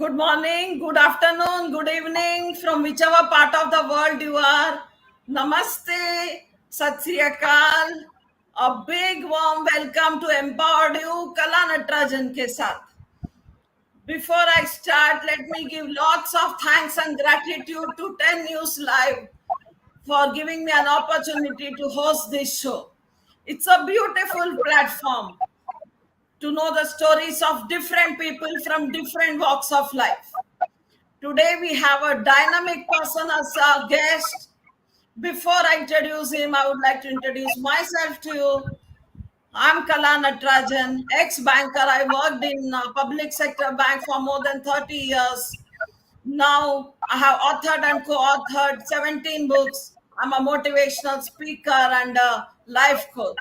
Good morning, good afternoon, good evening from whichever part of the world you are. Namaste, Sat Sri Akal. A big warm welcome to Empowered You, Kala Natrajan ke saath. Before I start, let me give lots of thanks and gratitude to 10 News Live for giving me an opportunity to host this show. It's a beautiful platform to know the stories of different people from different walks of life. Today we have a dynamic person as our guest. Before I introduce him, I would like to introduce myself to you. I'm Kala Natrajan, ex-banker. I worked in public sector bank for more than 30 years. Now I have authored and co-authored 17 books. I'm a motivational speaker and a life coach.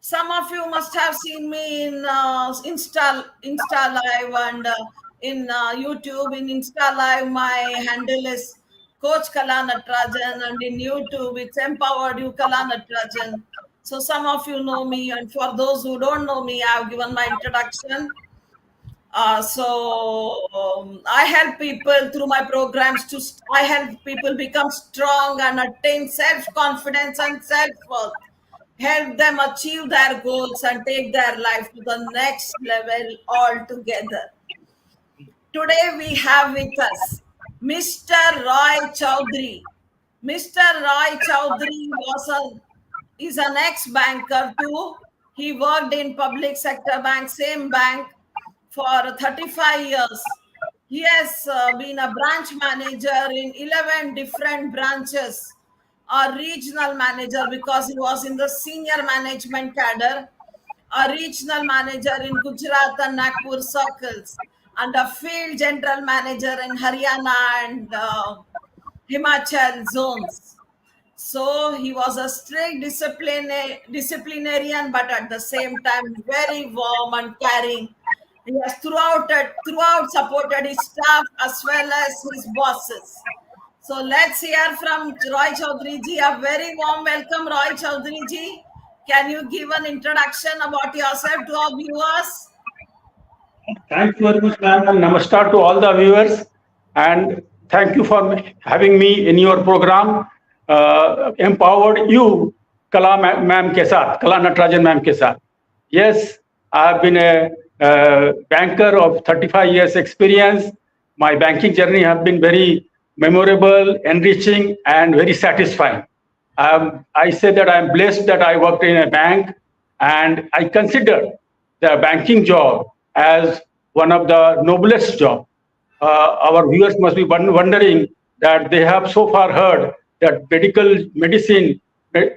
Some of you must have seen me in Insta Live and in YouTube. In Insta Live, my handle is Coach Kala Natrajan, and in YouTube, it's Empowered You Kala Natrajan. So some of you know me, and for those who don't know me, I've given my introduction. I help people through my programs I help people become strong and attain self confidence and self worth, help them achieve their goals and take their life to the next level altogether. Today we have with us Mr. Roy Choudhary. Mr. Roy Choudhary is an ex-banker too. He worked in public sector bank, same bank, for 35 years. He has been a branch manager in 11 different branches, a regional manager because he was in the senior management cadre, a regional manager in Gujarat and Nagpur circles, and a field general manager in Haryana and Himachal zones. So he was a strict disciplinarian, but at the same time very warm and caring. He has throughout supported his staff as well as his bosses. So let's hear from Roy Choudhary ji. A very warm welcome, Roy Choudhary ji. Can you give an introduction about yourself to our viewers? Thank you very much, ma'am, and namaskar to all the viewers. And thank you for having me in your program, Empowered You, ma'am ke saath, Kala Natrajan ma'am ke saath. Yes, I have been a banker of 35 years experience. My banking journey has been very memorable, enriching, and very satisfying. I say that I am blessed that I worked in a bank, and I consider the banking job as one of the noblest job. Our viewers must be wondering that they have so far heard that medicine,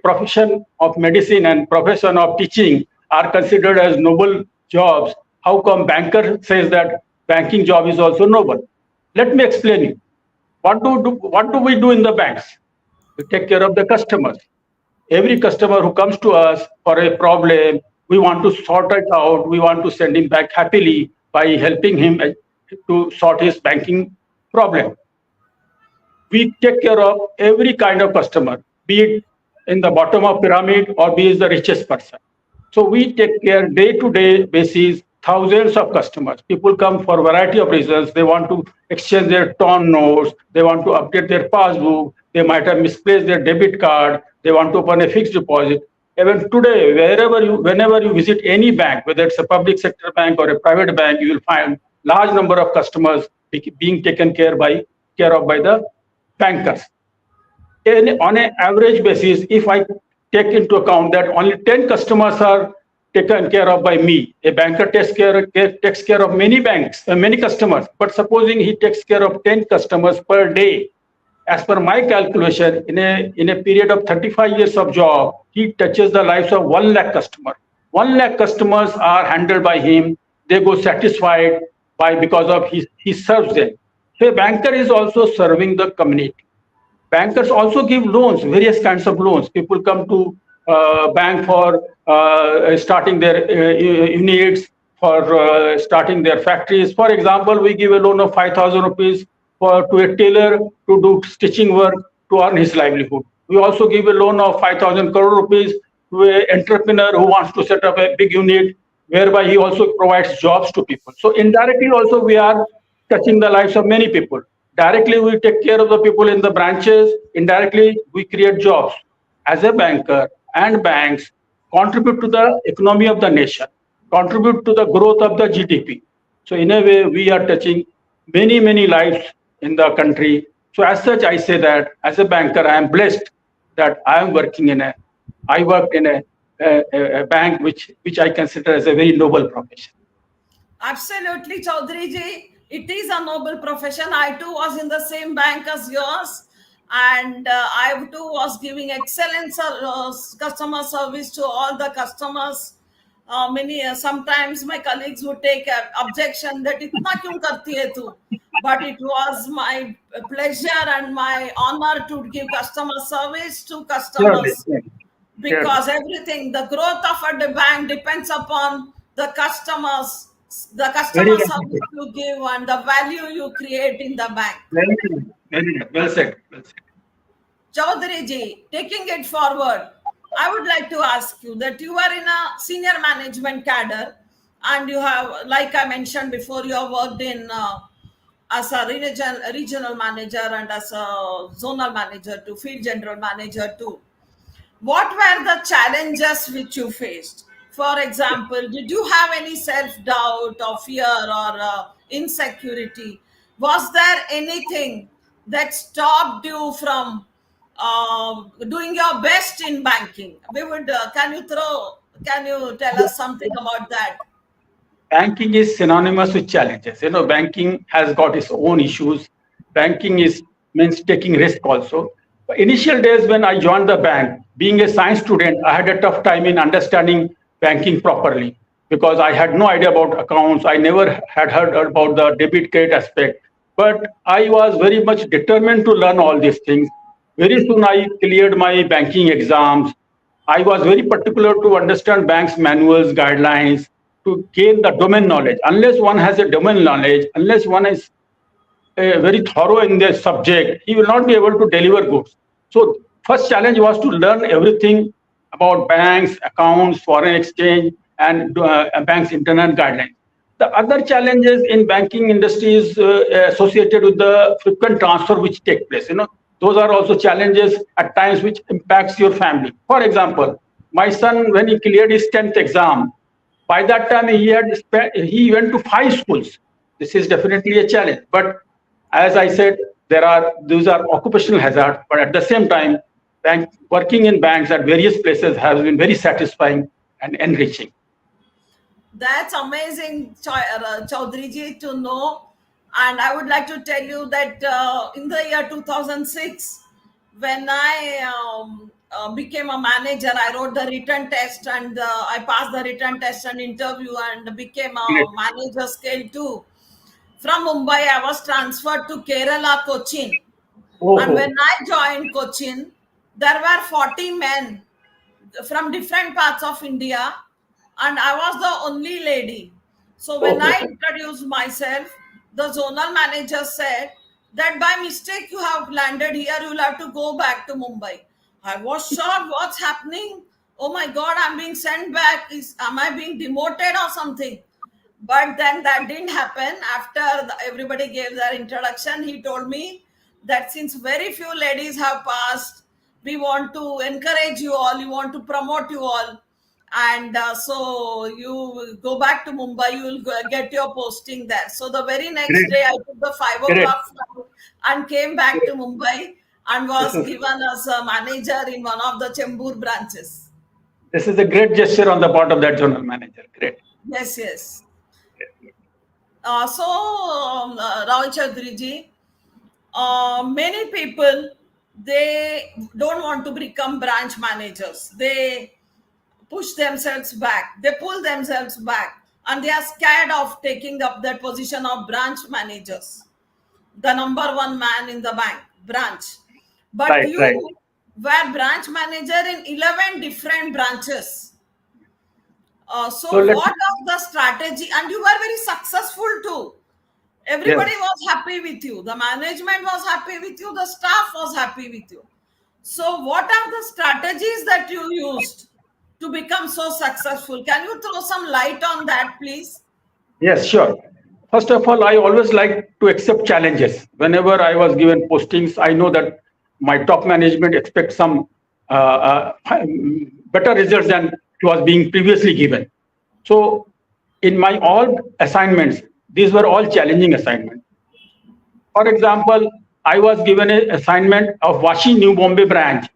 profession of medicine and profession of teaching are considered as noble jobs. How come banker says that banking job is also noble? Let me explain you. What do we do in the banks? We take care of the customers. Every customer who comes to us for a problem, we want to sort it out. We want to send him back happily by helping him to sort his banking problem. We take care of every kind of customer, be it in the bottom of pyramid or be it the richest person. So we take care day-to-day basis, thousands of customers. People come for a variety of reasons. They want to exchange their torn notes. They want to update their passbook. They might have misplaced their debit card. They want to open a fixed deposit. Even today, whenever you visit any bank, whether it's a public sector bank or a private bank, you will find large number of customers being taken care of by the bankers. On an average basis, if I take into account that only 10 customers are taken care of by me, a banker takes care of many customers. But supposing he takes care of 10 customers per day, as per my calculation, in a period of 35 years of job, he touches the lives of 1 lakh customers. 1 lakh customers are handled by him. They go satisfied because of he serves them. So a banker is also serving the community. Bankers also give loans, various kinds of loans. People come to bank for starting their units, for starting their factories. For example, we give a loan of 5,000 rupees to a tailor to do stitching work to earn his livelihood. We also give a loan of 5,000 crore rupees to an entrepreneur who wants to set up a big unit, whereby he also provides jobs to people. So indirectly also we are touching the lives of many people. Directly, we take care of the people in the branches. Indirectly, we create jobs. As a banker and banks contribute to the economy of the nation, contribute to the growth of the GDP. So, in a way, we are touching many, many lives in the country. So, as such, I say that as a banker, I am blessed that I work in a bank which I consider as a very noble profession. Absolutely, Chaudhary ji. It is a noble profession. I too was in the same bank as yours, and I too was giving excellent customer service to all the customers. Many sometimes my colleagues would take objection that itna kyun karti hai tu, but it was my pleasure and my honor to give customer service to Surely, customers, surely. because everything, the growth of a bank depends upon the customers, the Very customer well service said. you give and the value you create in the bank. Very well. Very well. Well said. Well said. Chaudhary ji, taking it forward, I would like to ask you that you are in a senior management cadre, and you have, like I mentioned before, you have worked in as a regional manager and as a zonal manager to field general manager too. What were the challenges which you faced? For example, did you have any self doubt or fear or insecurity? Was there anything that stopped you from doing your best in banking? We would, can you tell us something about that? Banking is synonymous with challenges. Banking has got its own issues. Banking is means taking risk also. But initial days when I joined the bank, being a science student, I had a tough time in understanding banking properly because I had no idea about accounts. I never had heard about the debit credit aspect. But I was very much determined to learn all these things. Very soon I cleared my banking exams. I was very particular to understand banks' manuals, guidelines, to gain the domain knowledge. Unless one has a domain knowledge, unless one is very thorough in their subject, he will not be able to deliver goods. So, first challenge was to learn everything about banks, accounts, foreign exchange, and banks' internal guidelines. The other challenges in banking industry is associated with the frequent transfer which take place. Those are also challenges at times which impacts your family. For example, my son, when he cleared his 10th exam, by that time he went to 5 schools. This is definitely a challenge. But as I said, these are occupational hazards. But at the same time, working in banks at various places has been very satisfying and enriching. That's amazing, Chaudhary ji, to know. And I would like to tell you that in the year 2006, when I became a manager, I wrote the written test, and I passed the written test and interview and became Great. a manager scale too. From Mumbai, I was transferred to Kerala, Cochin. And Oh, when I joined Cochin, there were 40 men from different parts of India, and I was the only lady. So oh, when oh, I introduced myself, the zonal manager said that by mistake you have landed here, you'll have to go back to Mumbai. I was shocked. What's happening? Oh my God, I'm being sent back. Am I being demoted or something? But then that didn't happen. After everybody gave their introduction, he told me that since very few ladies have passed, we want to encourage you all, you want to promote you all. And so you go back to Mumbai, you will get your posting there. So the very next great, day, I took the 5 great. o'clock flight and came back to Mumbai and This was is given as a manager in one of the Chembur branches. this is a great gesture on the part of that general manager. Great. Yes, yes. Roy Choudhary ji, many people, they don't want to become branch managers. They push themselves back. They pull themselves back, and they are scared of taking up that position of branch managers, the number one man in the bank branch. But Right, right. you were branch manager in 11 different branches. So So let what are the strategy? And you were very successful too. Everybody yes. was happy with you. The management was happy with you. The staff was happy with you. So what are the strategies that you used to become so successful? Can you throw some light on that, please? Yes, sure. First of all, I always like to accept challenges. Whenever I was given postings, I know that my top management expects some better results than it was being previously given. So, in my all assignments, these were all challenging assignments. For example, I was given an assignment of Washi New Bombay branch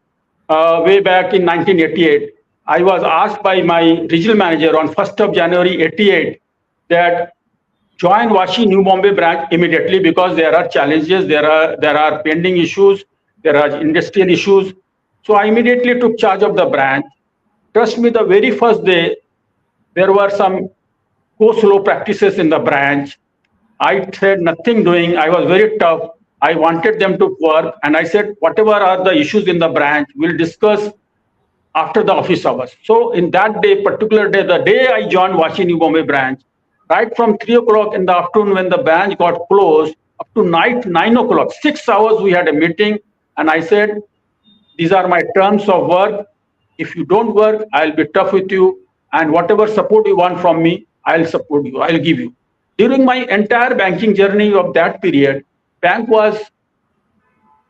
way back in 1988. I was asked by my regional manager on 1st of January 88 that join Washi New Bombay branch immediately because there are challenges, there are pending issues, there are industrial issues. So I immediately took charge of the branch. Trust me, the very first day there were some go slow practices in the branch. I said nothing doing. I was very tough. I wanted them to work, and I said whatever are the issues in the branch, we'll discuss after the office hours. So in that day, particular day, the day I joined Washi New Bombay branch, right from 3 o'clock in the afternoon when the branch got closed up to night 9 o'clock, 6 hours we had a meeting, and I said, these are my terms of work. If you don't work, I'll be tough with you, and whatever support you want from me, I'll support you. I'll give you. During my entire banking journey of that period, bank was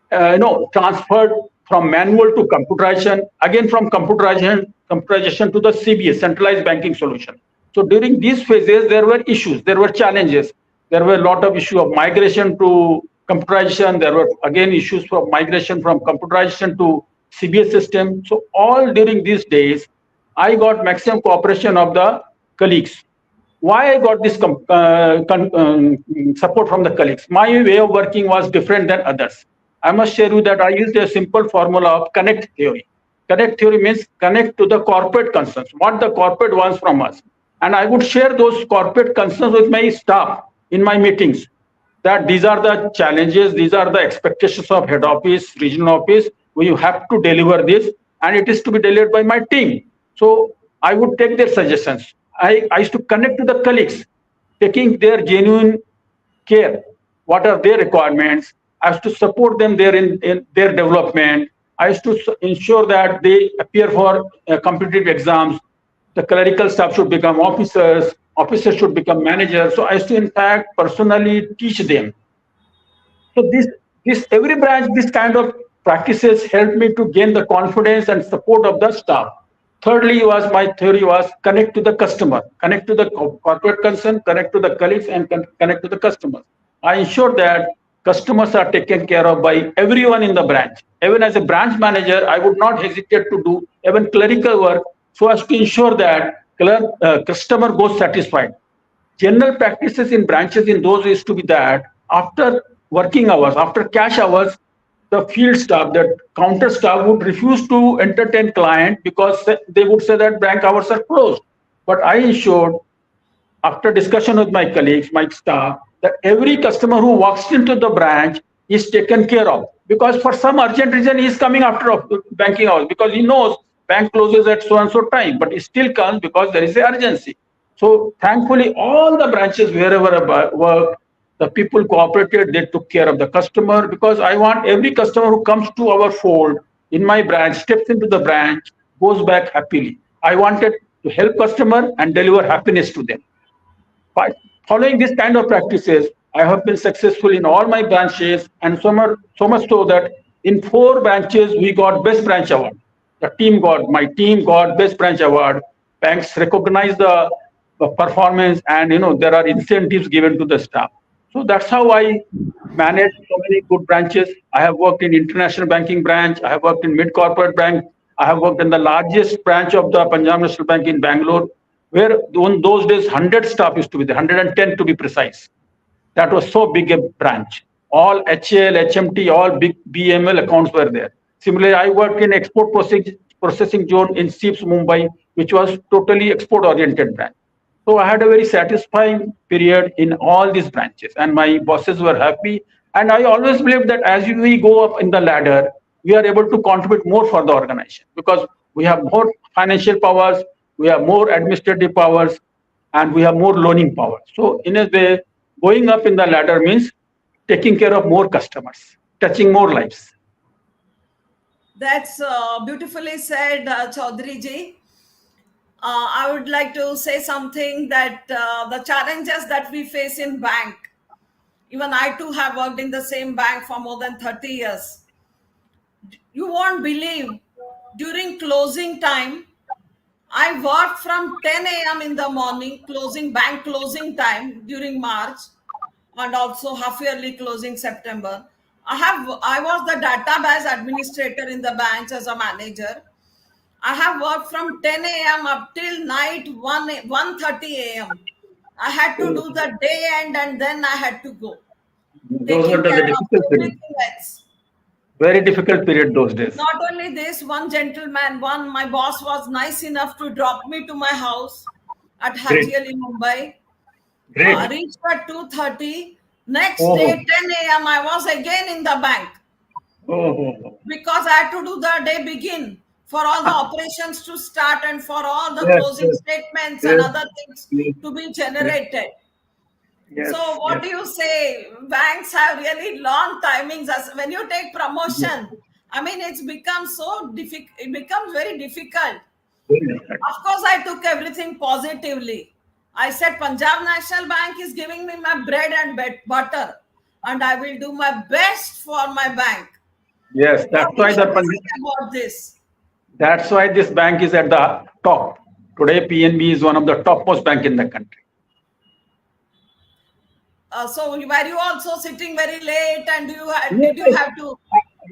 transferred from manual to computerization, again from computerization to the CBS, centralized banking solution. So during these phases, there were issues, there were challenges, there were a lot of issue of migration to computerization. There were again issues for migration from computerization to CBS system. So all during these days, I got maximum cooperation of the colleagues. Why I got this support from the colleagues? My way of working was different than others. I must share you that I used a simple formula of connect theory. Connect theory means connect to the corporate concerns, what the corporate wants from us. And I would share those corporate concerns with my staff in my meetings, that these are the challenges, these are the expectations of head office, regional office. We have to deliver this, and it is to be delivered by my team. So I would take their suggestions. I used to connect to the colleagues, taking their genuine care. What are their requirements? I used to support them there in their development. I used to ensure that they appear for competitive exams. The clerical staff should become officers. Officers should become managers. So I used to, in fact, personally teach them. So this every branch, this kind of practices helped me to gain the confidence and support of the staff. Thirdly, was my theory was connect to the customer, connect to the corporate concern, connect to the colleagues, and connect to the customers. I ensure that customers are taken care of by everyone in the branch. Even as a branch manager, I would not hesitate to do even clerical work so as to ensure that customer goes satisfied. General practices in branches in those used to be that after working hours, after cash hours, the field staff, the counter staff would refuse to entertain client because they would say that bank hours are closed. But I ensured, after discussion with my colleagues, my staff, that every customer who walks into the branch is taken care of. Because for some urgent reason, he is coming after banking hours because he knows bank closes at so and so time, but he still comes because there is an urgency. So thankfully, all the branches wherever I work, the people cooperated. They took care of the customer because I want every customer who comes to our fold in my branch, steps into the branch, goes back happily. I wanted to help customer and deliver happiness to them. By following this kind of practices, I have been successful in all my branches, and so much so that in 4 branches we got best branch award. My team got best branch award. Banks recognize the performance, and there are incentives given to the staff. So that's how I manage so many good branches. I have worked in international banking branch. I have worked in mid corporate bank. I have worked in the largest branch of the Punjab National Bank in Bangalore, where in those days 100 staff used to be there, 110 to be precise. That was so big a branch. All HL, HMT, all big BML accounts were there. Similarly, I worked in export processing zone in SIPS Mumbai, which was totally export oriented branch. So I had a very satisfying period in all these branches, and my bosses were happy. And I always believe that as we go up in the ladder, we are able to contribute more for the organization because we have more financial powers, we have more administrative powers, and we have more loaning power. So in a way, going up in the ladder means taking care of more customers, touching more lives. That's beautifully said, Chaudhary ji. I would like to say something that the challenges that we face in bank, even I too have worked in the same bank for more than 30 years. You won't believe, during closing time, I worked from 10 a.m. in the morning, closing bank closing time during March, and also half yearly closing September. I was the database administrator in the branch as a manager. I have worked from 10 a.m. up till night 1:30 a.m. I had to do the day end and then I had to go, Those were taking the care of difficult period. everything else. Very difficult period those days. Not only this, one gentleman, my boss was nice enough to drop me to my house at Great, Hajiali, Mumbai. great. Reached at 2:30. Next day, Oh, 10 a.m., I was again in the bank oh. because I had to do the day begin for all the operations to start and for all the Yes, closing yes, statements and yes, other things yes, to be yes, generated. yes, So, what yes, do you say? Banks have really long timings. As when you take yes. promotion, I mean, it's become so difficult. It becomes very difficult. Very difficult. Of course, I took everything positively. I said, Punjab National Bank is giving me my bread and butter, and I will do my best for my bank. Yes, What do you have to say about this? that's why this bank is at the top. Today, PNB is one of the topmost bank in the country. So, were you also sitting very late, and did you Yes, have to?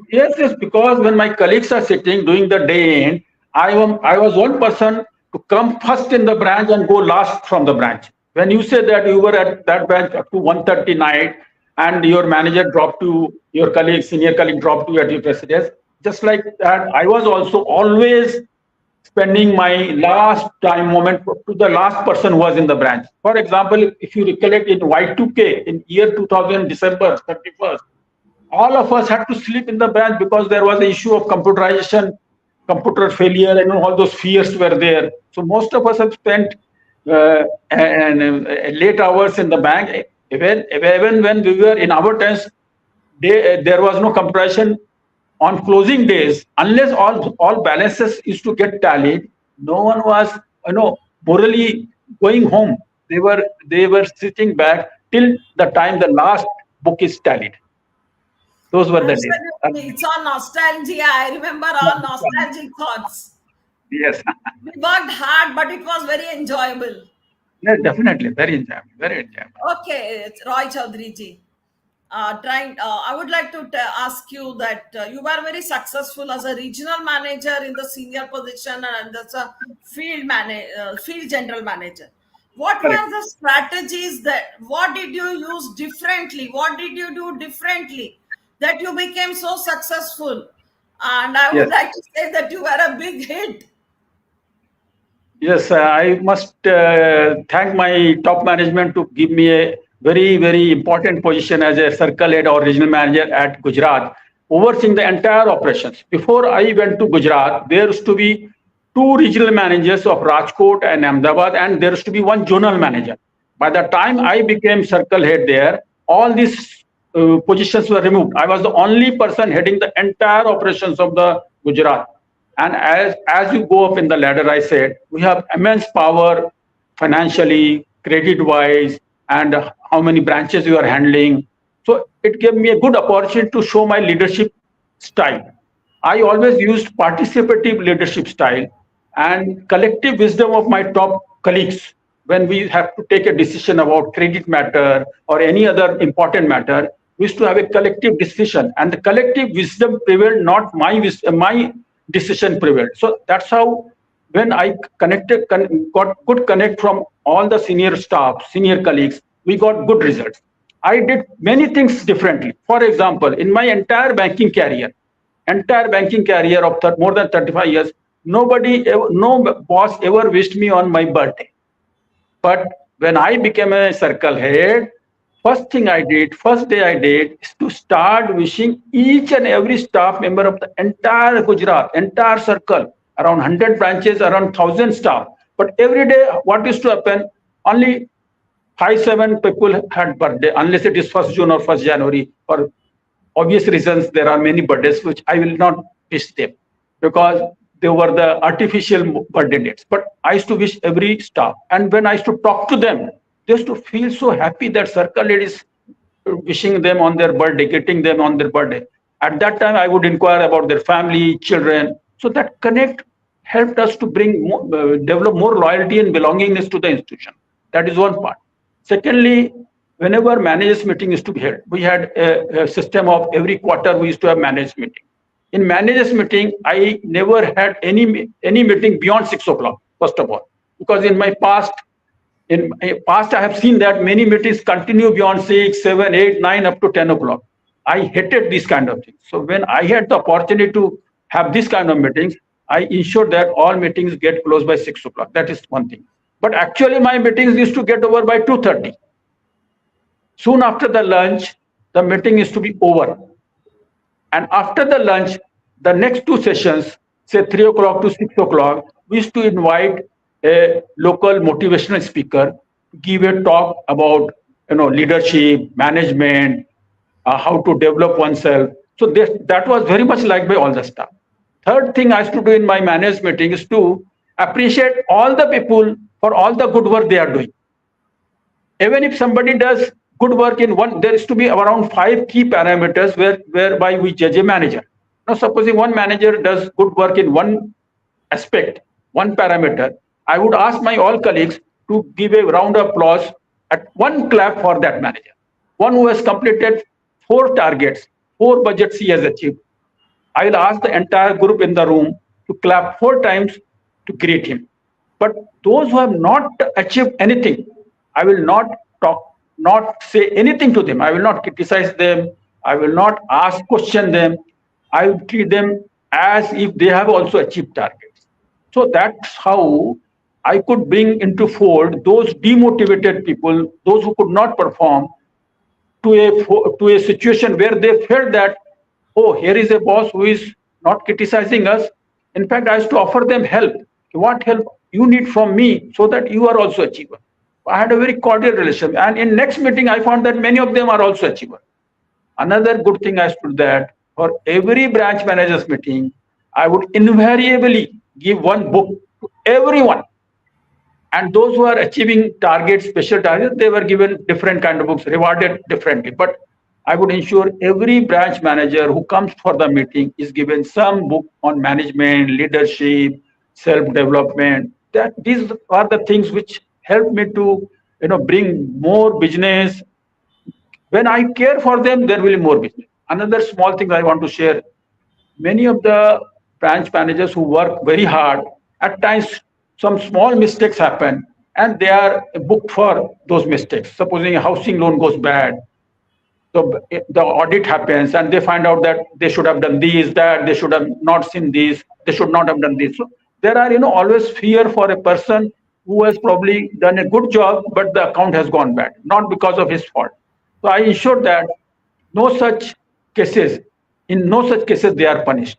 yes, because when my colleagues are sitting doing the day end, I was one person to come first in the branch and go last from the branch. When you say that you were at that branch up to 1:30 night and your manager dropped you, your colleague, senior colleague dropped you at your residence, just like that, I was also always spending my last time moment to the last person who was in the branch. For example, if you recollect in Y2K in year 2000, December 31st, all of us had to sleep in the branch because there was an issue of computerization, computer failure, and all those fears were there. So most of us have spent late hours in the bank. Even when we were in our times, there was no computerization on closing days. Unless all balances is to get tallied, no one was morally going home. They were sitting back till the time the last book is tallied. Those were the days. Absolutely, it's all nostalgia. I remember all nostalgic thoughts. Yes, We worked hard, but it was very enjoyable. yes, definitely. Very enjoyable. Very enjoyable. Okay, it's Roy Choudhary ji. I would like to ask you that you were very successful as a regional manager in the senior position and as a field general manager. What Correct. were the strategies that? What did you use differently? What did you do differently that you became so successful? And I would Yes. like to say that you were a big hit. Yes, I must thank my top management to give me a very, very important position as a circle head or regional manager at Gujarat, overseeing the entire operations. Before I went to Gujarat, there used to be two regional managers of Rajkot and Ahmedabad, and there used to be one zonal manager. By the time I became circle head there, all these positions were removed. I was the only person heading the entire operations of the Gujarat. And as you go up in the ladder, I said we have immense power financially, credit wise, and how many branches you are handling. So it gave me a good opportunity to show my leadership style. I always used participative leadership style and collective wisdom of my top colleagues when we have to take a decision about credit matter or any other important matter. We used to have a collective decision, and the collective wisdom prevailed, not my decision prevailed. So that's how when I got good connect from all the senior staff, senior colleagues, we got good results. I did many things differently. For example, in my entire banking career of more than 35 years, no boss ever wished me on my birthday. But when I became a circle head, first day I did is to start wishing each and every staff member of the entire Gujarat, entire circle, around 100 branches, around 1,000 staff. But every day, what used to happen? Only 5, 7 people had birthday, unless it is 1st June or 1st January. For obvious reasons, there are many birthdays which I will not wish them because they were the artificial birthday dates. But I used to wish every staff. And when I used to talk to them, they used to feel so happy that circle lead is wishing them on their birthday, getting them on their birthday. At that time, I would inquire about their family, children. So that connect helped us to develop more loyalty and belongingness to the institution. That is one part. Secondly, whenever managers meeting used to be held, we had a system of every quarter we used to have managers meeting. In managers meeting, I never had any meeting beyond 6 o'clock. First of all, because in past, I have seen that many meetings continue beyond 6, 7, 8, 9, up to 10 o'clock. I hated these kind of things. So when I had the opportunity to have this kind of meetings, I ensured that all meetings get closed by 6 o'clock. That is one thing. But actually, my meetings used to get over by 2:30. Soon after the lunch, the meeting is to be over. And after the lunch, the next two sessions, say 3 o'clock to 6 o'clock, we used to invite a local motivational speaker to give a talk about leadership, management, how to develop oneself. So that was very much liked by all the staff. Third thing I used to do in my management meeting is to appreciate all the people for all the good work they are doing. Even if somebody does good work in one, there is to be around 5 key parameters whereby we judge a manager. Now, supposing one manager does good work in one aspect, one parameter, I would ask my all colleagues to give a round of applause at one clap for that manager. One who has completed 4 targets, 4 budgets he has achieved. I will ask the entire group in the room to clap 4 times to greet him. But those who have not achieved anything, I will not say anything to them. I will not criticize them. I will not question them. I will treat them as if they have also achieved targets. So that's how I could bring into fold those demotivated people, those who could not perform, to a situation where they felt that, oh, here is a boss who is not criticizing us. In fact, I used to offer them help. What help you need from me so that you are also achiever. I had a very cordial relation. And in next meeting, I found that many of them are also achiever. Another good thing I stood that for every branch managers meeting, I would invariably give one book to everyone. And those who are achieving targets, special targets, they were given different kind of books, rewarded differently. But I would ensure every branch manager who comes for the meeting is given some book on management, leadership, self-development. That these are the things which help me to bring more business. When I care for them, there will be more business. Another small thing I want to share. Many of the branch managers who work very hard, at times some small mistakes happen and they are booked for those mistakes. Supposing a housing loan goes bad, so the audit happens and they find out that they should have done this, that they should have not seen this, they should not have done this. So there are always fear for a person who has probably done a good job, but the account has gone bad, not because of his fault. So I ensure that no such cases, in no such cases they are punished.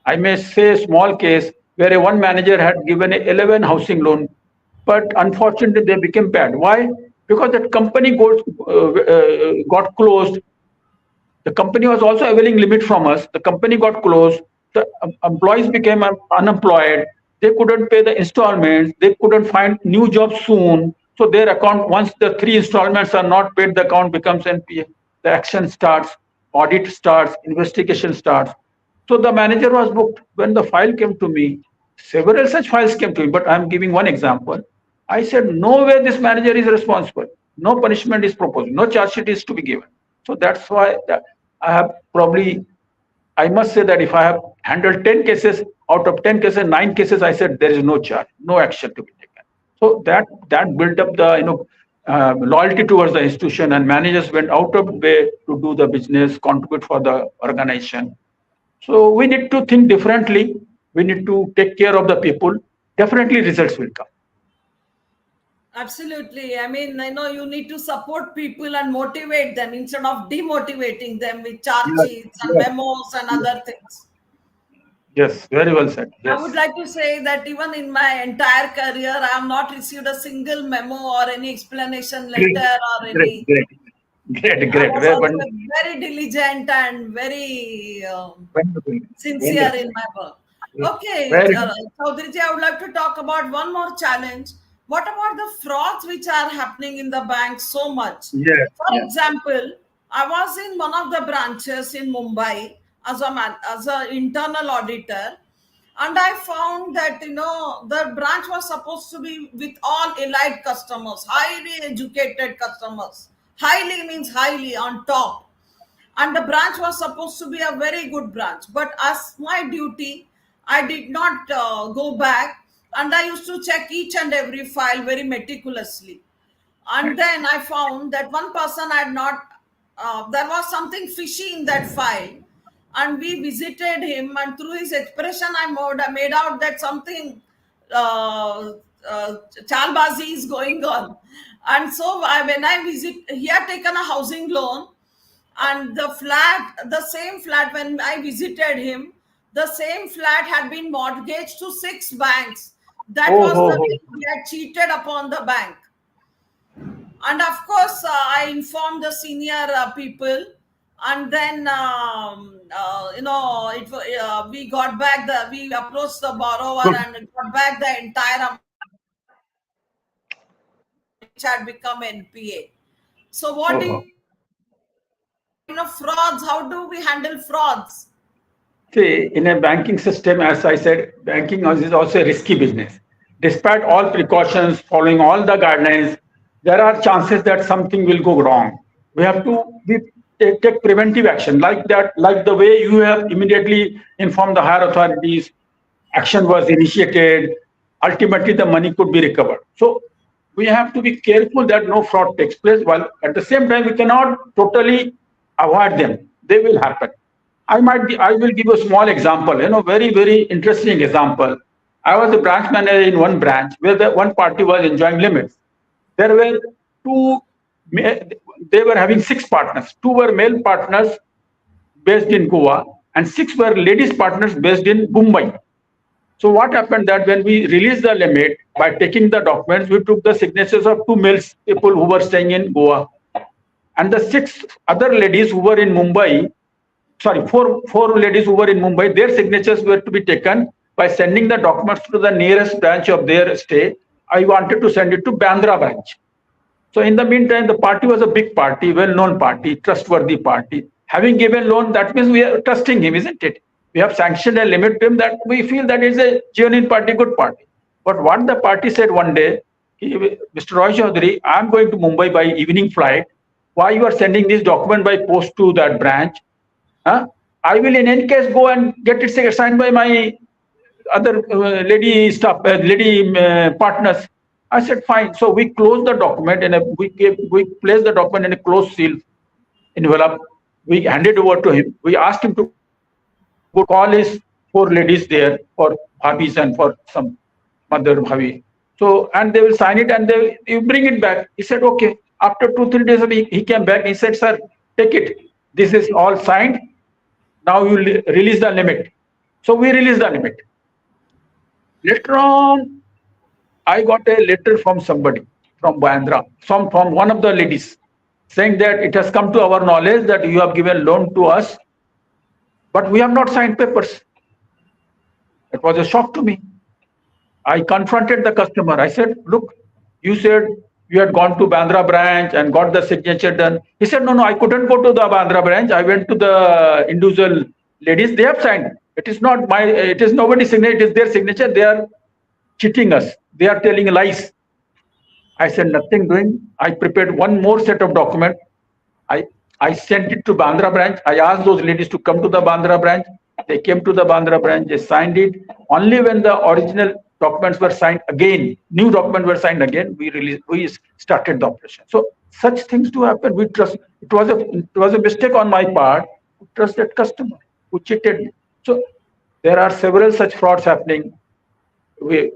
I may say a small case where one manager had given 11 housing loan, but unfortunately they became bad. Why? Because that company got closed. The company was also availing limit from us. The company got closed. The employees became unemployed. They couldn't pay the installments. They couldn't find new jobs soon. So their account, once the 3 installments are not paid, the account becomes NPA. The action starts, audit starts, investigation starts. So the manager was booked. When the file came to me, several such files came to me, but I'm giving one example. I said, no way this manager is responsible. No punishment is proposed. No charge sheet is to be given. So that's why I have probably, I must say that if I have handled 10 cases, out of 10 cases, 9 cases, I said there is no charge, no action to be taken. So that built up the loyalty towards the institution, and managers went out of way to do the business, contribute for the organization. So we need to think differently. We need to take care of the people. Definitely results will come. Absolutely. I mean, I know you need to support people and motivate them instead of demotivating them with charge Yes, sheets and yes, memos and yes, other things. yes, very well said. I would Yes. like to say that even in my entire career, I have not received a single memo or any explanation Great, letter or great, any. great, great, I great. was Very always wonderful. very diligent and very Wonderful. sincere Wonderful. in my work. Okay, Very good. Chaudhary ji, I would like to talk about one more challenge. What about the frauds which are happening in the bank so much? Yes, For yes. example, I was in one of the branches in Mumbai as an internal auditor, and I found that the branch was supposed to be with all elite customers, highly educated customers. Highly means highly on top, and the branch was supposed to be a very good branch, but as my duty I did not go back, and I used to check each and every file very meticulously. And then I found that one person had not there was something fishy in that file, and we visited him, and through his expression I made out that something uh, chalbazi is going on. And so when I visit, he had taken a housing loan, and the same flat, when I visited him, the same flat had been mortgaged to 6 banks. That Oh, was oh, the oh. way he had cheated upon the bank. And of course, I informed the senior people, and then we got back we approached the borrower Good. and got back the entire which had become NPA. So what Oh, do oh. you think about frauds? How do we handle frauds? See, in a banking system, as I said, banking is also a risky business. Despite all precautions, following all the guidelines, there are chances that something will go wrong. We have to take preventive action, like that, like the way you have immediately informed the higher authorities, action was initiated, ultimately the money could be recovered. So we have to be careful that no fraud takes place, while at the same time we cannot totally avoid them. They will happen. I will give a small example, very, very interesting example. I was a branch manager in one branch where the one party was enjoying limits. There were two, they were having 6 partners. 2 were male partners based in Goa, and 6 were ladies partners based in Mumbai. So what happened that when we released the limit, by taking the documents, we took the signatures of 2 male people who were staying in Goa, and the 6 other ladies who were in Mumbai, sorry, four ladies who were in Mumbai, their signatures were to be taken by sending the documents to the nearest branch of their stay. I wanted to send it to Bandra branch. So in the meantime, the party was a big party, well-known party, trustworthy party. Having given loan, that means we are trusting him, isn't it? We have sanctioned a limit to him that we feel that is a genuine party, good party. But what the party said one day, Mr. Roy Choudhary, I'm going to Mumbai by evening flight. Why you are sending this document by post to that branch? Huh? I will in any case go and get it signed by my other lady partners. I said fine. So we closed the document and we placed the document in a closed seal envelope. We handed over to him. We asked him to go to call his 4 ladies there for bhabis and for some mother bhabi. So and they will sign it and you bring it back. He said okay. After 2 3 days he came back. He said, sir, take it. This is all signed. Now you release the limit. So we release the limit. Later on, I got a letter from somebody from Bandra, from one of the ladies, saying that it has come to our knowledge that you have given loan to us, but we have not signed papers. It was a shock to me. I confronted the customer. I said, look, you said you had gone to Bandra branch and got the signature done. He said, no, I couldn't go to the Bandra branch. I went to the individual ladies. They have signed. It is nobody's signature. It is their signature. They are cheating us. They are telling lies. I said, nothing doing. I prepared one more set of document. I, I sent it to Bandra branch. I asked those ladies to come to the Bandra branch. They came to the Bandra branch. They signed it. Only when the original documents were signed again, new documents were signed again, we started the operation. So such things do happen. We trust. It was a mistake on my part to trust that customer who cheated me. So there are several such frauds happening.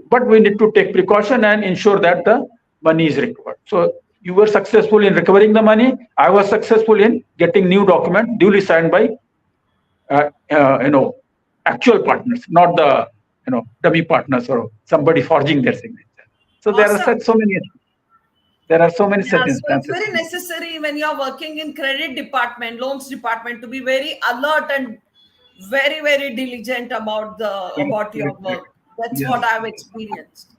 But we need to take precaution and ensure that the money is recovered. So you were successful in recovering the money. I was successful in getting new document duly signed by uh, uh, you know actual partners, not the dummy partners or somebody forging their signature. So Awesome. there are so many Yeah, such so it's instances. very necessary when you're working in credit department, loans department, to be very alert and very diligent about the Correct, about your correct, correct. work. That's Yes. what I've experienced.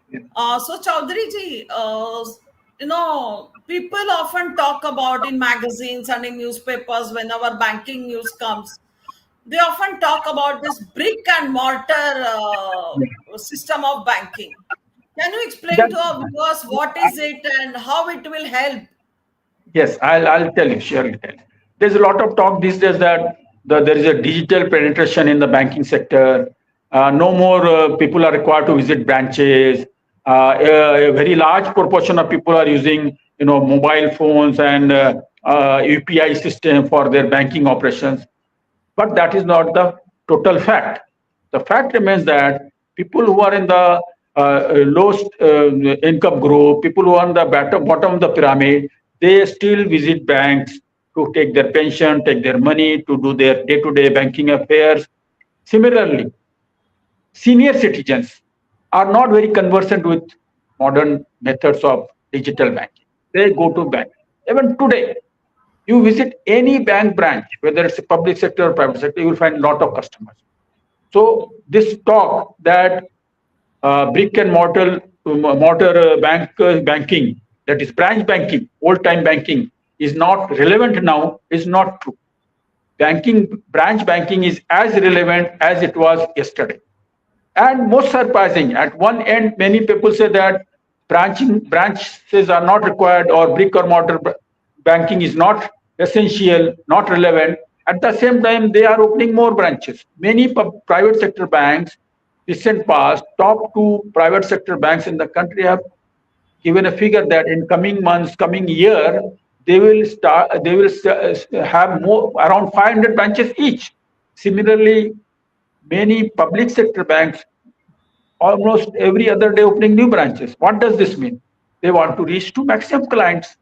Yes. So Chaudhary ji, people often talk about in magazines and in newspapers whenever banking news comes. They often talk about this brick and mortar Yes. system of banking. Can you explain That, to our viewers what is it and how it will help? yes, I'll tell you, surely tell. There's a lot of talk these days that there is a digital penetration in the banking sector. No more people are required to visit branches. A very large proportion of people are using, mobile phones and UPI system for their banking operations. But that is not the total fact. The fact remains that people who are in the lowest income group, people who are on the bottom of the pyramid, they still visit banks to take their pension, take their money, to do their day-to-day banking affairs. Similarly, senior citizens are not very conversant with modern methods of digital banking. They go to bank. Even today, you visit any bank branch, whether it's a public sector or private sector, you will find a lot of customers. So this talk that brick and mortar banking, that is branch banking, old time banking, is not relevant now, is not true. Branch banking is as relevant as it was yesterday. And most surprising, at one end, many people say that branches are not required or brick or mortar banking is not essential, not relevant. At the same time, they are opening more branches. Many private sector banks, recent past, top two private sector banks in the country have given a figure that in coming months, coming year, they will have more around 500 branches each. Similarly, many public sector banks almost every other day opening new branches. What does this mean? They want to reach to maximum clients.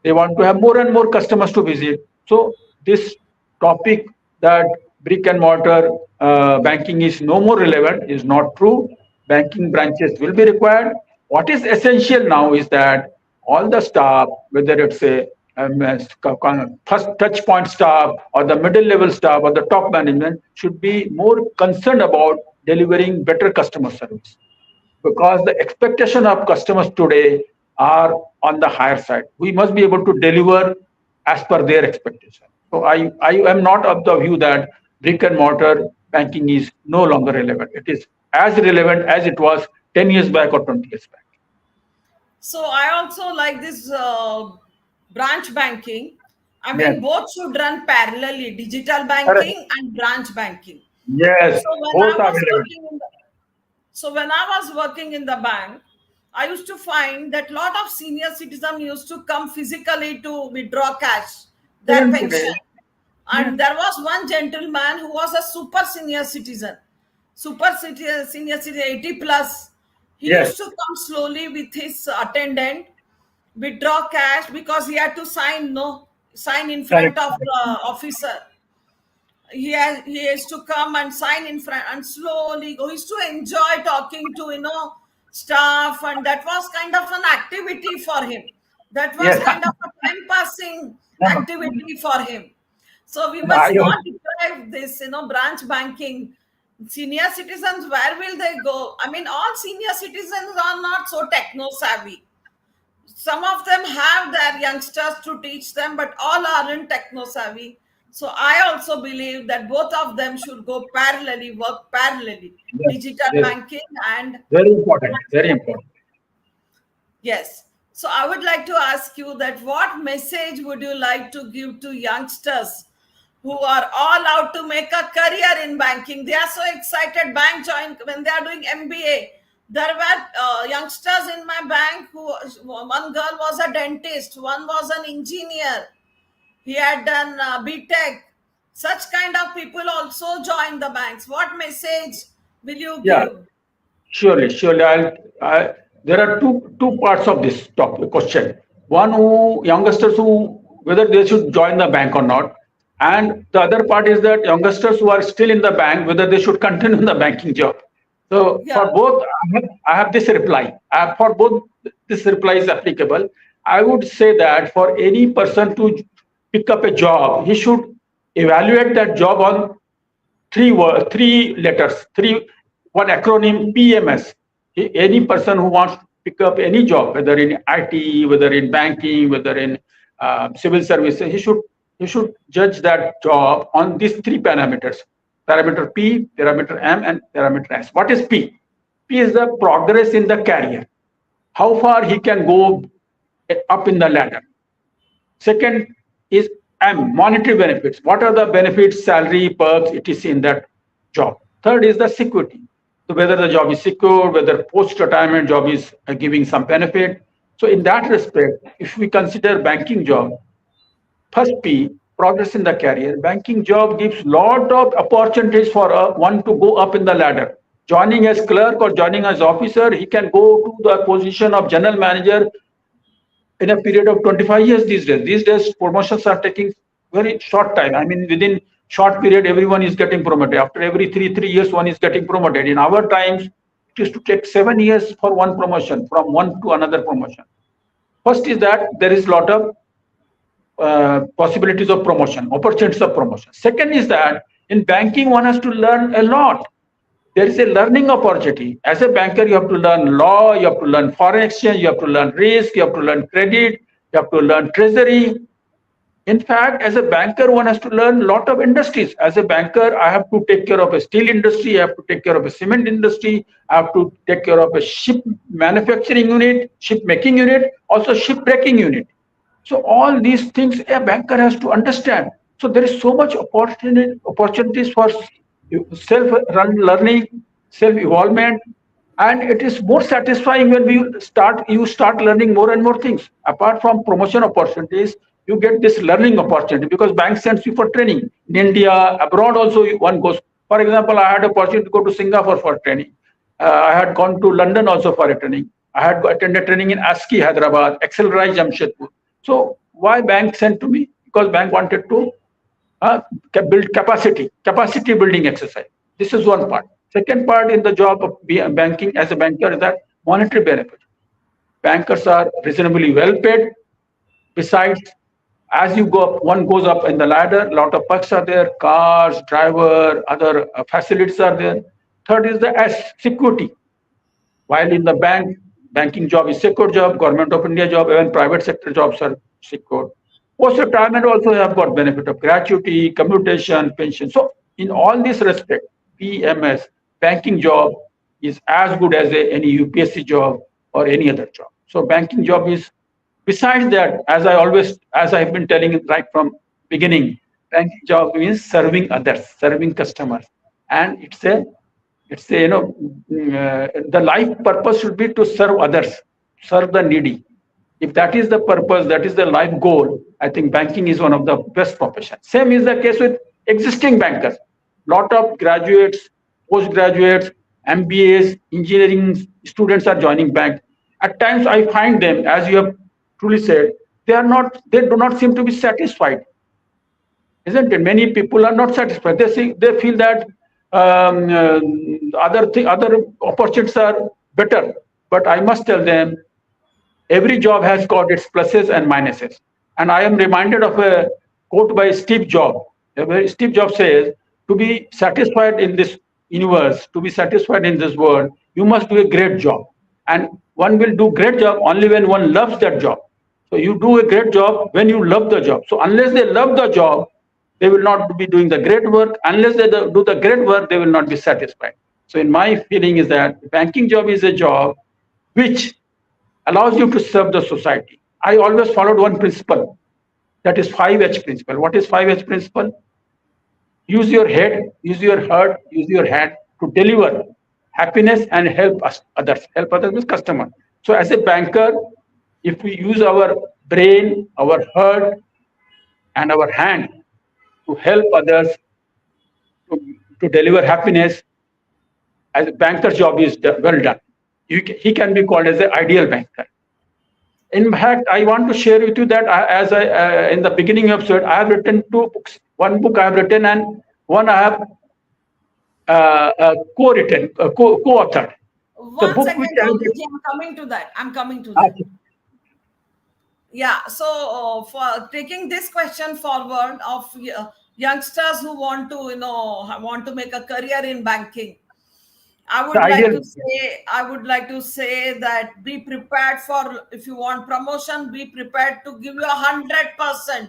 They want to have more and more customers to visit. So this topic that brick and mortar banking is no more relevant is not true. Banking branches will be required. What is essential now is that all the staff, whether it's a first touch point staff or the middle level staff or the top management, should be more concerned about delivering better customer service, because the expectation of customers today are on the higher side. We must be able to deliver as per their expectation. So I am not of the view that brick and mortar banking is no longer relevant. It is as relevant as it was 10 years back or 20 years back. So I also like this branch banking. I Yes, mean, both should run parallelly, digital correct. banking and branch banking. Yes, So when I both are was relevant. working in the, so when I was working in the bank, I used to find that lot of senior citizens used to come physically to withdraw cash, their Even pension. today, yes, And there was one gentleman who was a super senior citizen, senior citizen, 80 plus. He yes, used to come slowly with his attendant, withdraw cash because he had to sign in correct, front of correct. the officer. He has to come and sign in front and slowly go. He used to enjoy talking to staff, and that was kind of an activity for him. That was Yes, kind of a time passing no, activity for him. So we no, I must not also, deprive this, branch banking. Senior citizens, where will they go? I mean, all senior citizens are not so techno savvy. Some of them have their youngsters to teach them, but all aren't techno savvy. So I also believe that both of them should go parallelly, work parallelly, yes, digital yes, banking and very important, very important. yes. So I would like to ask you that what message would you like to give to youngsters who are all out to make a career in banking? They are so excited. Bank join when they are doing MBA. There were youngsters in my bank who one girl was a dentist, one was an engineer. He had done BTech. Such kind of people also join the banks. What message will you Yeah, give? surely, surely. There are two parts of this topic question. One, who youngsters who whether they should join the bank or not, and the other part is that youngsters who are still in the bank, whether they should continue in the banking job. So Yeah. for both, I have this reply. For both, this reply is applicable. I would say that for any person to pick up a job, he should evaluate that job on three letters, one acronym PMS. Any person who wants to pick up any job, whether in IT, whether in banking, whether in civil services, he should judge that job on these three parameters: parameter P, parameter M, and parameter S. What is P? P is the progress in the career, how far he can go up in the ladder. Second is M, monetary benefits. What are the benefits, salary, perks, etc. in that job? Third is the security. So whether the job is secure, whether post-retirement job is giving some benefit. So in that respect, if we consider banking job, first P, progress in the career. Banking job gives lot of opportunities for one to go up in the ladder. Joining as clerk or joining as officer, he can go to the position of general manager in a period of 25 years these days. These days, promotions are taking very short time. I mean, within short period, everyone is getting promoted. After every three years, one is getting promoted. In our times, it used to take 7 years for one promotion, from one to another promotion. First is that there is a lot of possibilities of promotion, opportunities of promotion. Second is that in banking, one has to learn a lot. There is a learning opportunity. As a banker, you have to learn law, you have to learn foreign exchange, you have to learn risk, you have to learn credit, you have to learn treasury. In fact, as a banker, one has to learn a lot of industries. As a banker, I have to take care of a steel industry, I have to take care of a cement industry, I have to take care of a ship manufacturing unit, ship making unit, also ship breaking unit. So all these things a banker has to understand. So there is so much opportunities for self-learning, self-evolvement, and it is more satisfying when you start learning more and more things. Apart from promotion opportunities, you get this learning opportunity because bank sends you for training. In India, abroad also one goes. For example, I had a opportunity to go to Singapore for training. I had gone to London also for a training. I had attended training in ASCII, Hyderabad, Accelerate, Jamshedpur. So why bank sent to me? Because bank wanted to build capacity building exercise. This is one part. Second part in the job of banking as a banker is that monetary benefit. Bankers are reasonably well paid. Besides, as you go up, one goes up in the ladder, a lot of perks are there, cars, driver, other facilities are there. Third is the S, security. While in the banking job is secure job, government of India job, even private sector jobs are secure. Post-retirement also have got benefit of gratuity, commutation, pension. So in all this respect, PMS, banking job is as good as any UPSC job or any other job. So banking job is, besides that, as I've been telling it right from beginning, banking job means serving others, serving customers. And it's a the life purpose should be to serve others, serve the needy. If that is the purpose, that is the life goal, I think banking is one of the best professions. Same is the case with existing bankers. Lot of graduates, postgraduates, MBAs, engineering students are joining bank. At times I find them, as you have truly said, they do not seem to be satisfied, isn't it? Many people are not satisfied. They feel that other opportunities are better. But I must tell them, every job has got its pluses and minuses. And I am reminded of a quote by Steve Jobs. Steve Jobs says, to be satisfied in this universe, to be satisfied in this world, you must do a great job. And one will do great job only when one loves that job. So you do a great job when you love the job. So unless they love the job, they will not be doing the great work. Unless they do the great work, they will not be satisfied. So in my feeling is that banking job is a job which allows you to serve the society. I always followed one principle, that is 5H principle. What is 5H principle? Use your head, use your heart, use your hand to deliver happiness and help others. Help others with customer. So as a banker, if we use our brain, our heart, and our hand to help others to, to deliver happiness, as a banker's job is well done. He can be called as an ideal banker. In fact, I want to share with you that as I in the beginning of it, I have written two books. One book I have written and one I have co-written, co-authored. The One book which second, I have Swamiji, I'm coming to that. I'm coming to that. written. Yeah. So for taking this question forward of youngsters who want to, want to make a career in banking. I The would like ideal. to say, I would like to say that be prepared for, if you want promotion, be prepared to give you 100%.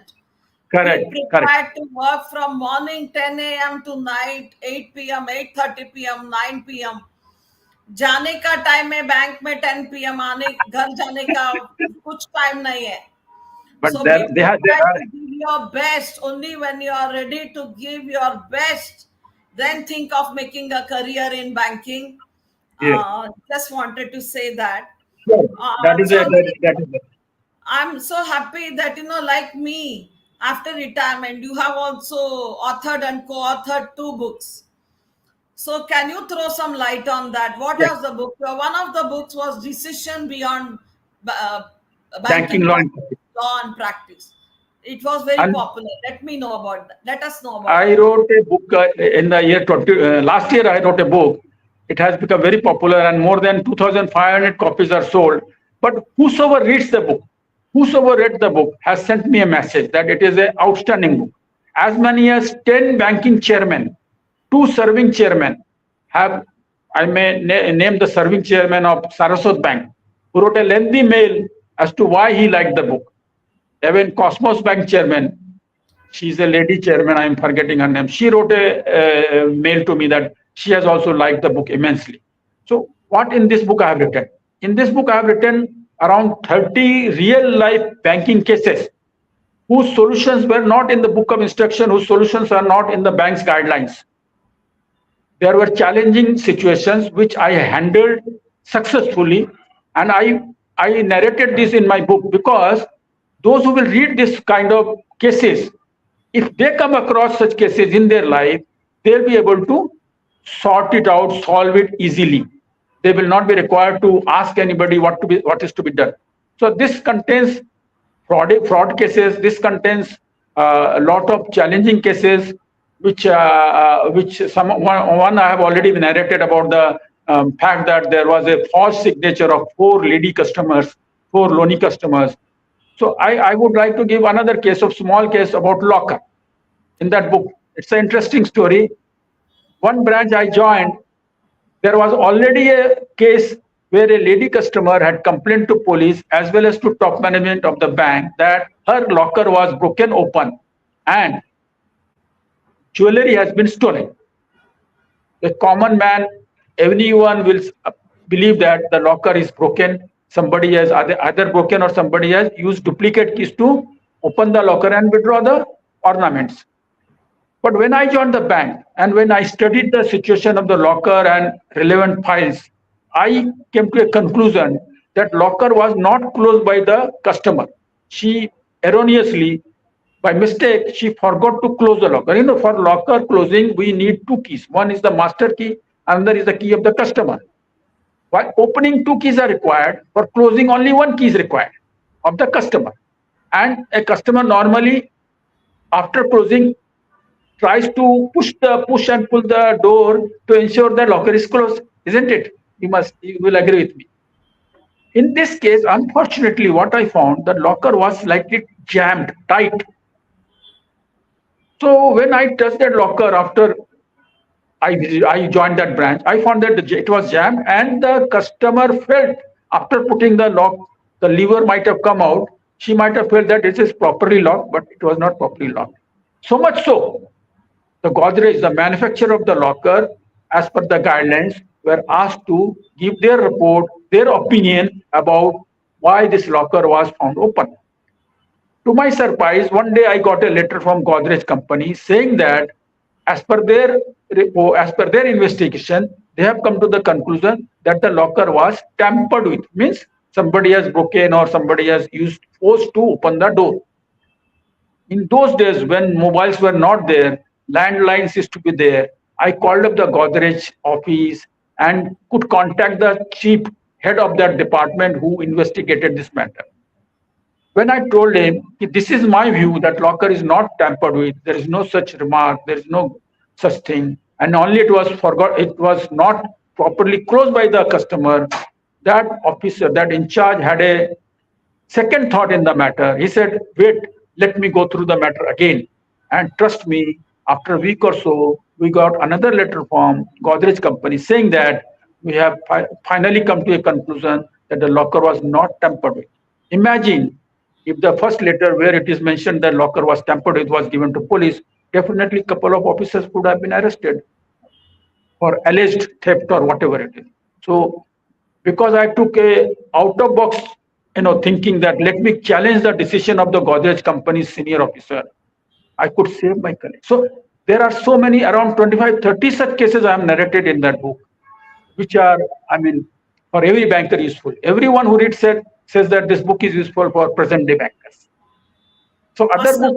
Be Correct. Correct. prepared to work from morning 10 a.m. to night 8 p.m., 8:30 p.m., 9 p.m. जाने का time है bank में 10 p.m. आने घर जाने का कुछ time नहीं है. But So be there prepared are. to give your best. Only when you are ready to give your best, then think of making a career in banking. Yes. Just wanted to say that. Sure. That is a, that is a, I'm so happy that, like me, after retirement, you have also authored and co-authored 2 books. So can you throw some light on that? What yes. was the book? One of the books was Decision Beyond uh, Banking Banking law. Law and Practice. It was very And popular. Let me know about that. Let us know about I that. wrote a book in the year 20, last year. I wrote a book. It has become very popular, and more than 2,500 copies are sold. But whosoever reads the book, whosoever read the book, has sent me a message that it is an outstanding book. As many as 10 banking chairmen, 2 serving chairmen have. I may name the serving chairman of Saraswat Bank, who wrote a lengthy mail as to why he liked the book. Even Cosmos Bank chairman, she's a lady chairman, I'm forgetting her name. She wrote a mail to me that she has also liked the book immensely. So, what in this book I have written? In this book, I have written around 30 real life banking cases whose solutions were not in the book of instruction, whose solutions are not in the bank's guidelines. There were challenging situations which I handled successfully, and I narrated this in my book because those who will read this kind of cases, if they come across such cases in their life, they'll be able to sort it out, solve it easily. They will not be required to ask anybody what is to be done. So this contains fraud cases. This contains a lot of challenging cases, which one I have already narrated about the fact that there was a false signature of 4 lady customers, 4 loany customers. So I would like to give another case of small case about locker in that book. It's an interesting story. One branch I joined, there was already a case where a lady customer had complained to police as well as to top management of the bank that her locker was broken open and jewelry has been stolen. The common man, everyone will believe that the locker is broken. Somebody has either broken or somebody has used duplicate keys to open the locker and withdraw the ornaments. But when I joined the bank and when I studied the situation of the locker and relevant files, I came to a conclusion that locker was not closed by the customer. She erroneously, by mistake, she forgot to close the locker. For locker closing, we need 2 keys. One is the master key, another is the key of the customer. While opening 2 keys are required, for closing only 1 key is required of the customer. And a customer normally, after closing, tries to push and pull the door to ensure the locker is closed, isn't it? You will agree with me. In this case, unfortunately, what I found, the locker was slightly jammed tight. So when I touched that locker after I joined that branch, I found that it was jammed, and the customer felt after putting the lock, the lever might have come out. She might have felt that it is properly locked, but it was not properly locked. So much so, the Godrej, the manufacturer of the locker, as per the guidelines, were asked to give their report, their opinion about why this locker was found open. To my surprise, one day I got a letter from Godrej company saying that as per their as per their investigation, they have come to the conclusion that the locker was tampered with. Means somebody has broken or somebody has used force to open the door. In those days when mobiles were not there, landlines used to be there. I called up the Godrej office and could contact the chief head of that department who investigated this matter. When I told him, this is my view that locker is not tampered with, there is no such remark, there is no such thing, and only it was not properly closed by the customer. That officer, that in charge, had a second thought in the matter. He said, wait, let me go through the matter again. And trust me, after a week or so, we got another letter from Godrej company saying that we have finally come to a conclusion that the locker was not tampered with. Imagine if the first letter where it is mentioned that locker was tampered with was given to police, definitely a couple of officers would have been arrested for alleged theft or whatever it is. So because I took a out of box, thinking that let me challenge the decision of the Godrej company's senior officer, I could save my colleague. So there are so many, around 25, 30 such cases I have narrated in that book, which are, I mean, for every banker useful. Everyone who reads it says that this book is useful for present day bankers. So Awesome.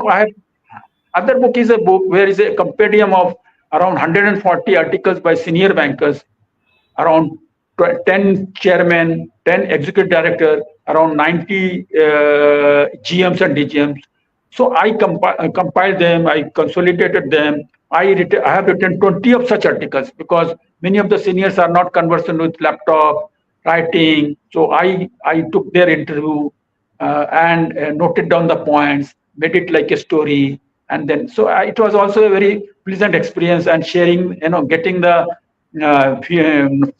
other book is a book where is a compendium of around 140 articles by senior bankers, around 10 chairmen, 10 executive director, around 90 GMs and DGMs. So I compiled them, I consolidated them. I have written 20 of such articles because many of the seniors are not conversant with laptop, writing. So I took their interview and noted down the points, made it like a story. And then, so it was also a very pleasant experience and sharing, getting the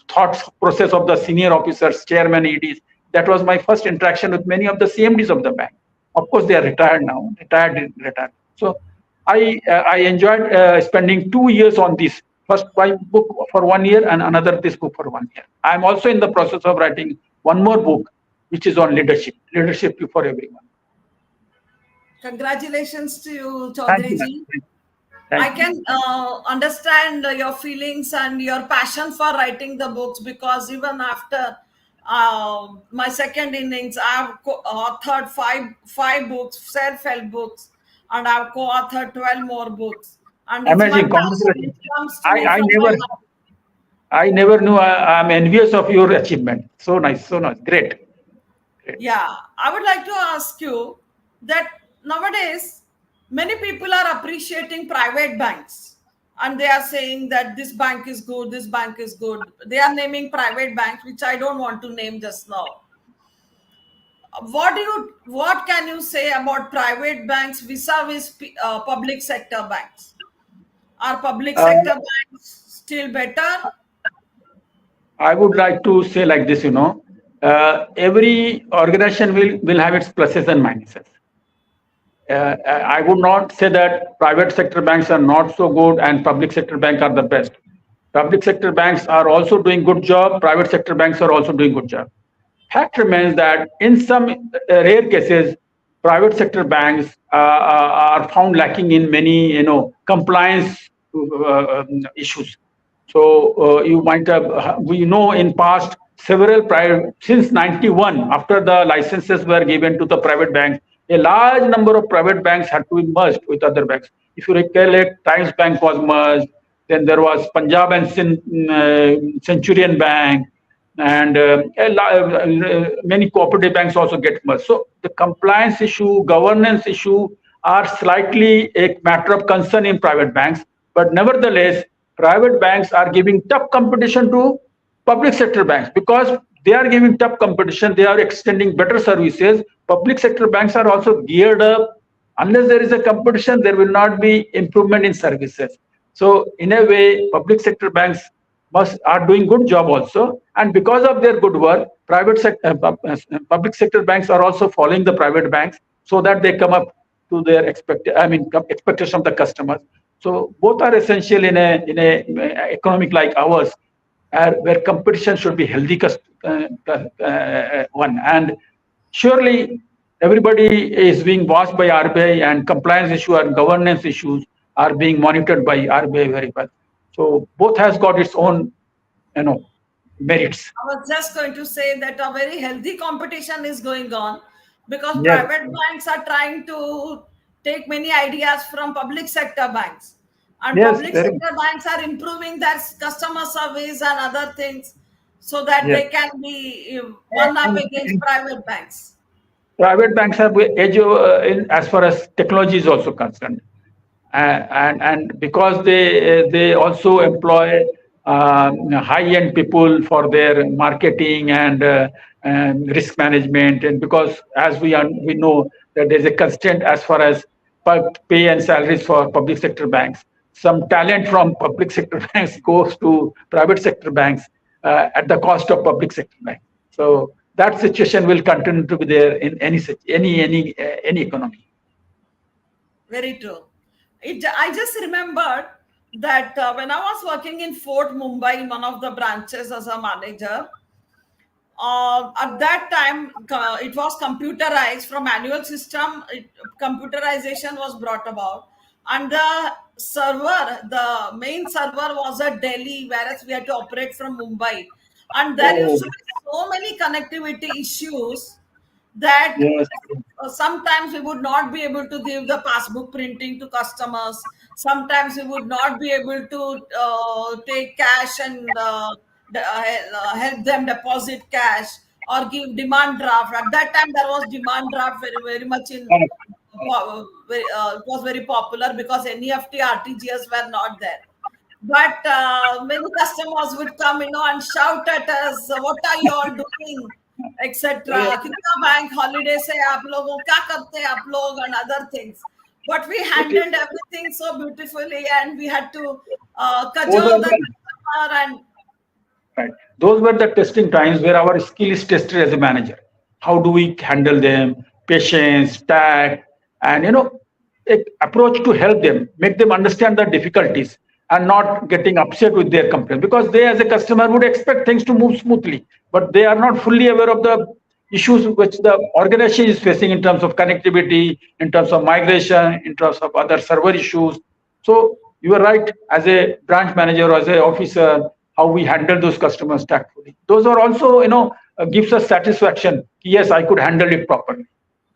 thoughts process of the senior officers, chairman, EDs. That was my first interaction with many of the CMDs of the bank. Of course, they are retired now, retired. So I enjoyed spending 2 years on this. First my book for 1 year and another this book for 1 year. I'm also in the process of writing one more book, which is on leadership for everyone. Congratulations to you, Thank Chaudhary you. ji. I Thank you. can understand your feelings and your passion for writing the books, because even after my second innings, I have authored five books, self-help books, and I've co-authored 12 more books. And it's my Amazing. passion. Congratulations. It comes to I, me I from my never heart. I never knew. I'm envious of your achievement. So nice, so nice. Great. Great. Yeah, I would like to ask you that nowadays many people are appreciating private banks, and they are saying that this bank is good, this bank is good. They are naming private banks, which I don't want to name just now. What can you say about private banks vis-a-vis public sector banks? Are public Uh, sector banks still better? I would like to say like this, every organization will have its pluses and minuses. I would not say that private sector banks are not so good and public sector banks are the best. Public sector banks are also doing good job. Private sector banks are also doing good job. Fact remains that in some rare cases, private sector banks are found lacking in many, compliance issues. So you might have, we know in past several private, since 91, after the licenses were given to the private banks, a large number of private banks had to be merged with other banks. If you recollect, Times Bank was merged, then there was Punjab and Centurion Bank, and many cooperative banks also get merged. So the compliance issue, governance issue are slightly a matter of concern in private banks, but nevertheless, private banks are giving tough competition to public sector banks because they are giving tough competition. They are extending better services. Public sector banks are also geared up. Unless there is a competition, there will not be improvement in services. So in a way, public sector banks must are doing good job also, and because of their good work, public sector banks are also following the private banks so that they come up to their expectation of the customers. So both are essential in a economic like ours, where competition should be healthy one. And surely everybody is being watched by RBI, and compliance issue and governance issues are being monitored by RBI very well. So both has got its own, merits. I was just going to say that a very healthy competition is going on, because Yes, private banks are trying to take many ideas from public sector banks, and yes, public very sector banks are improving their customer service and other things so that yes. they can be one up against And private banks. private banks have edge as far as technology is also concerned. And because they also employ high-end people for their marketing and risk management, and because as we know that there's a constraint as far as pay and salaries for public sector banks. Some talent from public sector banks goes to private sector banks at the cost of public sector banks. So that situation will continue to be there in any economy. Very true. I just remembered that when I was working in Fort Mumbai in one of the branches as a manager, at that time it was computerized from manual system. Computerization was brought about, and the main server was at Delhi, whereas we had to operate from Mumbai, and there Oh, used to be so many connectivity issues that yes. sometimes we would not be able to give the passbook printing to customers. Sometimes we would not be able to take cash and help them deposit cash or give demand draft. At that time there was demand draft very much in it was very popular because NEFT RTGS were not there. But many customers would come, and shout at us, "What are you all doing?" etc. कितना bank holiday से आप लोगों क्या करते हैं आप लोग and other things. But we handled everything so beautifully, and we had to cajole the customer and. Right. Those were the testing times where our skill is tested as a manager. How do we handle them? Patience, tact, and approach to help them, make them understand the difficulties, and not getting upset with their complaint, because they, as a customer, would expect things to move smoothly, but they are not fully aware of the issues which the organization is facing in terms of connectivity, in terms of migration, in terms of other server issues. So you are right, as a branch manager or as an officer, how we handle those customers tactfully. Those are also, gives us satisfaction. Yes, I could handle it properly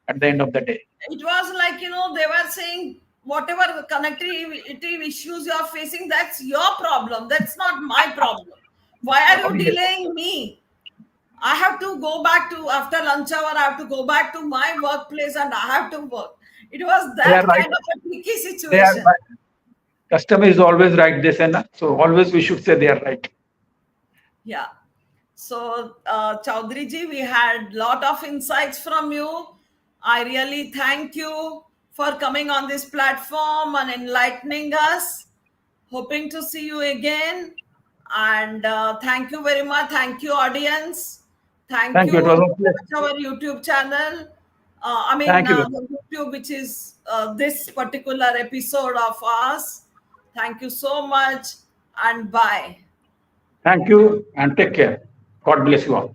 at the end of the day. It was like, they were saying, whatever connectivity issues you are facing, that's your problem. That's not my problem. Why are you delaying me? I have to go back to, after lunch hour, I have to go back to my workplace and I have to work. It was that kind of a tricky situation. Right. Customer is always right, they say, so always we should say they are right. Yeah. So, Choudhary ji, we had lot of insights from you. I really thank you for coming on this platform and enlightening us. Hoping to see you again. And thank you very much. Thank you, audience. Thank you. Our YouTube channel. The YouTube, which is this particular episode of us. Thank you so much and bye. Thank you and take care. God bless you all.